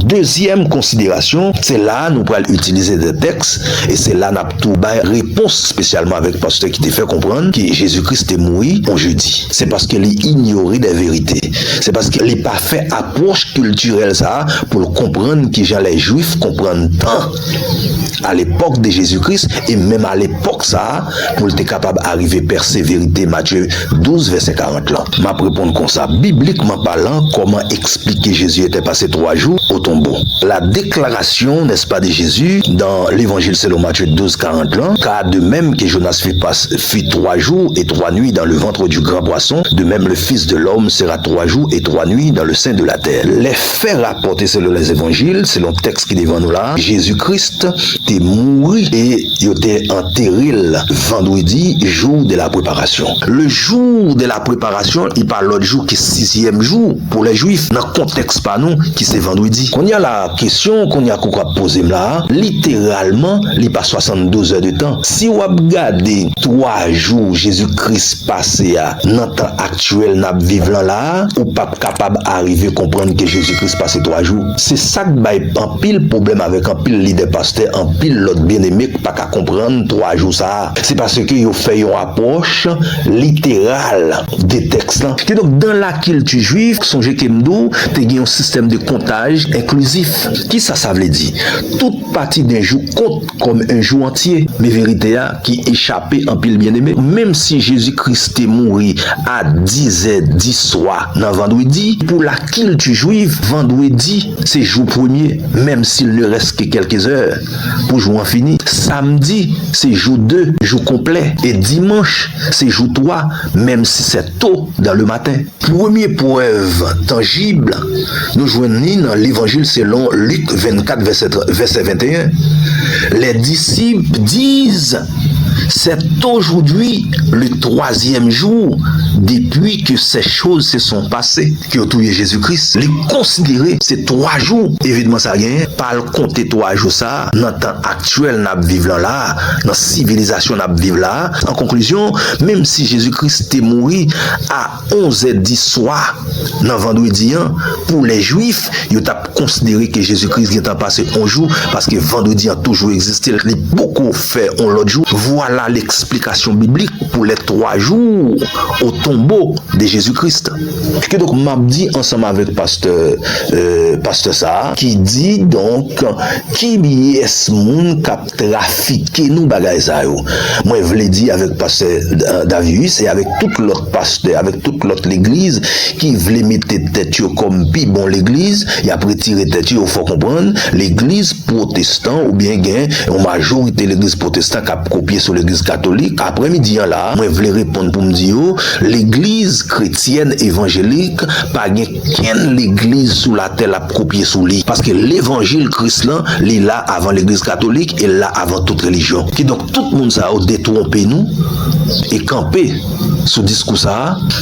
deuxième considération, c'est là nous pourrons utiliser des textes et c'est là nous avons réponse spécialement avec le pasteur qui t'a fait comprendre que Jésus-Christ est mort on jeudi. C'est parce qu'il ignorait des vérités. C'est parce qu'il n'a pas fait approche culturelle ça pour comprendre que les Juifs comprennent tant à l'époque de Jésus-Christ et même à l'époque ça pour être capable d'arriver à percer vérité Matthieu 12 verset 40 là. M'a répondre comme ça bibliquement parlant comment expliquer Jésus était passé 3 jours au tombeau. La déclaration n'est-ce pas de Jésus dans l'évangile selon Matthieu 12 40 là, car de même que Jonas fut 3 jours et 3 nuits dans le ventre du grand poisson, de même le Fils de l'homme sera 3 jours et 3 nuits dans le sein de la terre. Les faits rapportés selon les évangiles, selon le texte qui est devant nous là, Jésus-Christ est mort et il était enterré vendredi, jour de la préparation. Le jour de la préparation, il parle l'autre jour qui est 6e jour pour les Juifs. Dans le contexte pas nous, qui c'est vendredi. Qu'on y a la question qu'on y a poser là, littéralement, il pas 72 heures de temps. Si on regarde 3 jours Jésus-Christ passé à dans temps actuel n'a vivant là, ou pas capable d'arriver à comprendre que Jésus-Christ passé 3 jours. C'est ça qui a un pile problème avec un pile leader pasteur, un pile l'autre bien-aimé pas qu'à comprendre 3 jours ça. C'est parce que ils fait une approche littérale des textes là. Et donc dans la culture juive, songez qu'Emdo, tu as un système de comptage inclusif. Qui ça veut dire? Toute partie d'un jour compte comme un jour entier. Mais vérité qui échappait en pile bien-aimé. Même si Jésus-Christ est mort à 10h10 soir dans vendredi, pour la culture juive, vendredi c'est jour premier, même s'il ne reste que quelques heures pour jour fini. Samedi c'est jour 2, jour complet. Et dimanche c'est jour 3, même si c'est tôt dans le matin. Première preuve tangible, nous joignons dans l'évangile selon Luc 24, verset 21. Les disciples disent: c'est aujourd'hui le 3e jour depuis que ces choses se sont passées que tué Jésus-Christ. Les considérer ces 3 jours, évidemment ça rien, pas le compter 3 jours ça, dans le temps actuel n'a vivre là, dans la civilisation n'a vivre là. En conclusion, même si Jésus-Christ est mort à 11h10 soir dans vendredi, pour les Juifs, ils ont considéré que Jésus-Christ est passé 11 jours parce que vendredi a toujours existé, il a beaucoup fait en l'autre jour. Voilà l'explication biblique pour les 3 jours au tombeau de Jésus-Christ. Que donc m'a dit ensemble avec pasteur ça qui dit donc qui est moun qui a trafiqué nous bagay ça yo. Moi je voulais dire avec pasteur Davius et avec toute l'autre pasteur, avec toute l'autre l'église qui voulait mettre tête comme pi bon l'église et après tirer tête il faut comprendre l'église protestant ou bien gain en majorité l'église protestant qui a copié sur l'église catholique. Après-midi là, moi je voulais répondre pour me dire l'église chrétienne évangélique pas qu'une l'église sous la terre a copié sous lui parce que l'évangile chrétien il est là avant l'église catholique et là avant toute religion. Qui donc tout le monde ça a détrompé nous et campé sous discours ça